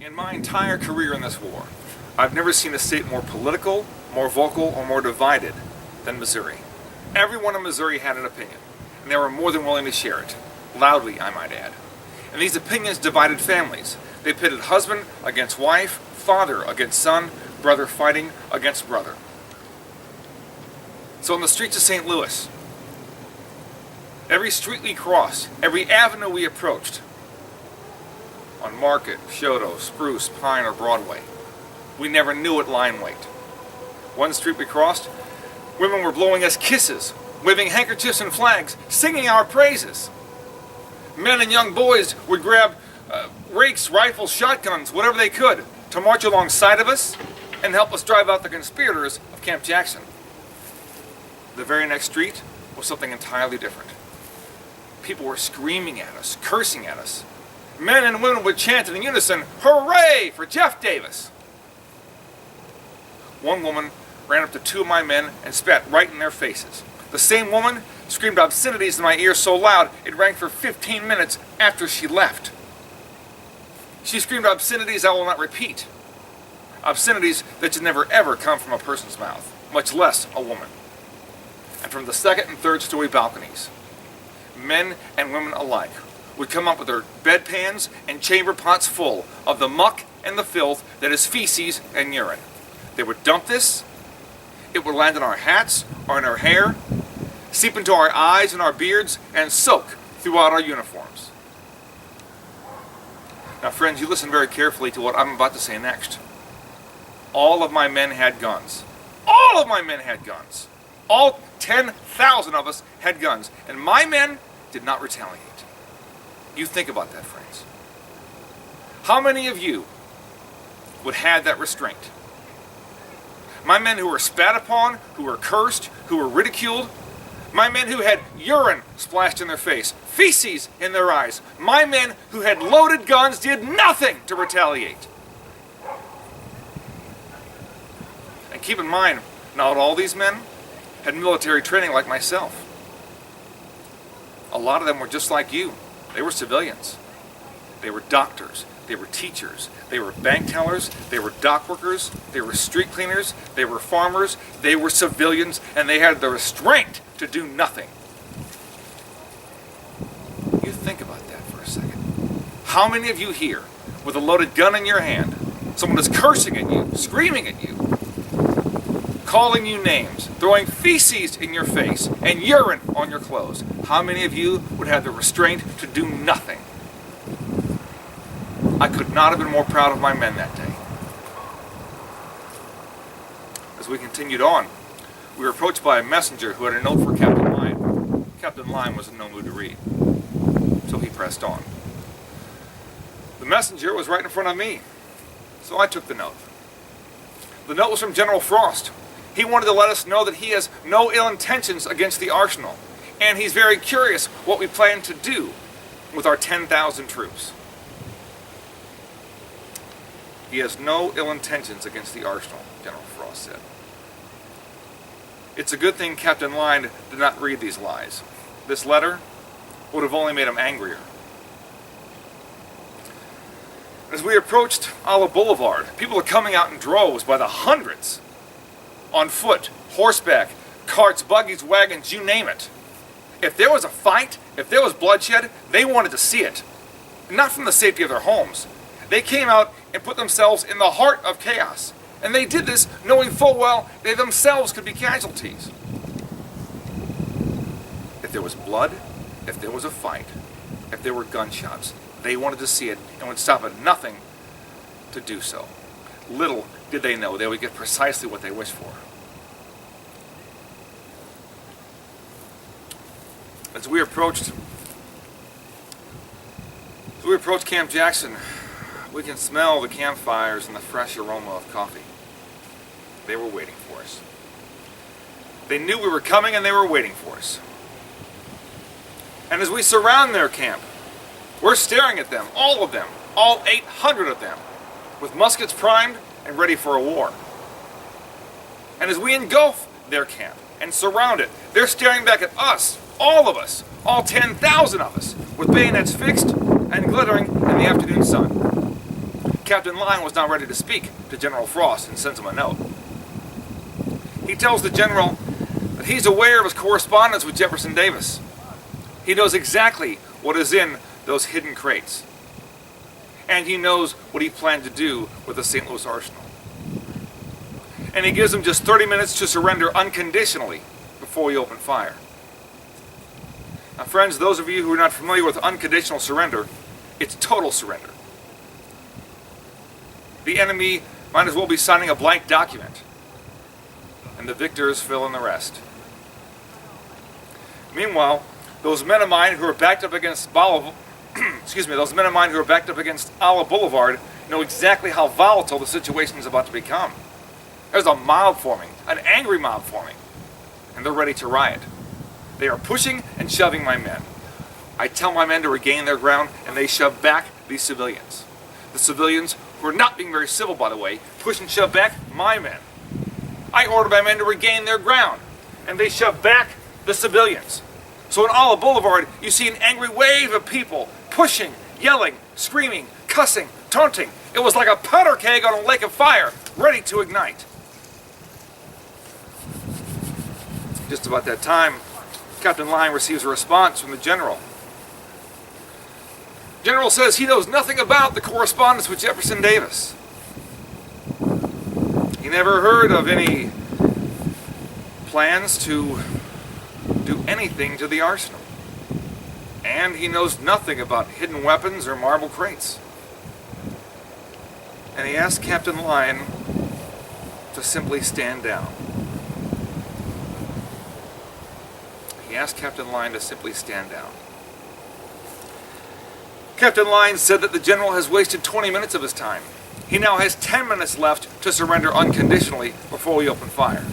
In my entire career in this war, I've never seen a state more political, more vocal, or more divided than Missouri. Everyone in Missouri had an opinion, and they were more than willing to share it. Loudly, I might add. And these opinions divided families. They pitted husband against wife, father against son, brother fighting against brother. So in the streets of St. Louis, every street we crossed, every avenue we approached, on Market, Shoto, Spruce, Pine, or Broadway, we never knew what line wait. One street we crossed, women were blowing us kisses, waving handkerchiefs and flags, singing our praises. Men and young boys would grab rakes, rifles, shotguns, whatever they could, to march alongside of us and help us drive out the conspirators of Camp Jackson. The very next street was something entirely different. People were screaming at us, cursing at us. Men and women would chant in unison, "Hooray for Jeff Davis!" One woman ran up to two of my men and spat right in their faces. The same woman screamed obscenities in my ear so loud it rang for 15 minutes after she left. She screamed obscenities I will not repeat. Obscenities that should never ever come from a person's mouth, much less a woman. And from the second and third story balconies, men and women alike would come up with their bedpans and chamber pots full of the muck and the filth that is feces and urine. They would dump this, it would land in our hats or in our hair, seep into our eyes and our beards, and soak throughout our uniforms. Now friends, you listen very carefully to what I'm about to say next. All of my men had guns. All of my men had guns. All 10,000 of us had guns, and my men did not retaliate. You think about that, friends. How many of you would have that restraint? My men who were spat upon, who were cursed, who were ridiculed. My men who had urine splashed in their face, feces in their eyes. My men who had loaded guns did nothing to retaliate. And keep in mind, not all these men had military training like myself. A lot of them were just like you. They were civilians. They were doctors. They were teachers. They were bank tellers. They were dock workers. They were street cleaners. They were farmers. They were civilians, and they had the restraint to do nothing. You think about that for a second. How many of you here, with a loaded gun in your hand, someone is cursing at you, screaming at you, calling you names, throwing feces in your face, and urine on your clothes, how many of you would have the restraint to do nothing? I could not have been more proud of my men that day. As we continued on, we were approached by a messenger who had a note for Captain Lyon. Captain Lyon was in no mood to read, so he pressed on. The messenger was right in front of me, so I took the note. The note was from General Frost. He wanted to let us know that he has no ill intentions against the arsenal, and he's very curious what we plan to do with our 10,000 troops. He has no ill intentions against the arsenal, General Frost said. It's a good thing Captain Lyon did not read these lies. This letter would have only made him angrier. As we approached Olive Boulevard, people are coming out in droves by the hundreds. On foot, horseback, carts, buggies, wagons, you name it. If there was a fight, if there was bloodshed, they wanted to see it. Not from the safety of their homes. They came out and put themselves in the heart of chaos. And they did this knowing full well they themselves could be casualties. If there was blood, if there was a fight, if there were gunshots, they wanted to see it and would stop at nothing to do so. Little did they know they would get precisely what they wished for. As we approached Camp Jackson, we can smell the campfires and the fresh aroma of coffee. They were waiting for us. They knew we were coming and they were waiting for us. And as we surround their camp, we're staring at them, all of them, all 800 of them, with muskets primed and ready for a war. And as we engulf their camp and surround it, they're staring back at us, all of us, all 10,000 of us, with bayonets fixed and glittering in the afternoon sun. Captain Lyon was not ready to speak to General Frost and sends him a note. He tells the general that he's aware of his correspondence with Jefferson Davis. He knows exactly what is in those hidden crates. And he knows what he planned to do with the St. Louis arsenal. And he gives him just 30 minutes to surrender unconditionally before we open fire. Now friends, those of you who are not familiar with unconditional surrender, it's total surrender. The enemy might as well be signing a blank document, and the victors fill in the rest. Meanwhile, those men of mine who are backed up against Olive Boulevard know exactly how volatile the situation is about to become. There's a mob forming, an angry mob forming, and they're ready to riot. They are pushing and shoving my men. I tell my men to regain their ground, and they shove back these civilians. The civilians, who are not being very civil, by the way, push and shove back my men. I order my men to regain their ground, and they shove back the civilians. So on Olive Boulevard, you see an angry wave of people pushing, yelling, screaming, cussing, taunting. It was like a powder keg on a lake of fire, ready to ignite. Just about that time, Captain Lyon receives a response from the general. The general says he knows nothing about the correspondence with Jefferson Davis. He never heard of any plans to do anything to the arsenal. And he knows nothing about hidden weapons or marble crates. And he asked Captain Lyon to simply stand down. He asked Captain Lyon to simply stand down. Captain Lyon said that the general has wasted 20 minutes of his time. He now has 10 minutes left to surrender unconditionally before we open fire.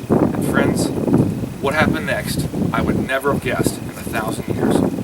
And friends, what happened next, I would never have guessed in 1,000 years.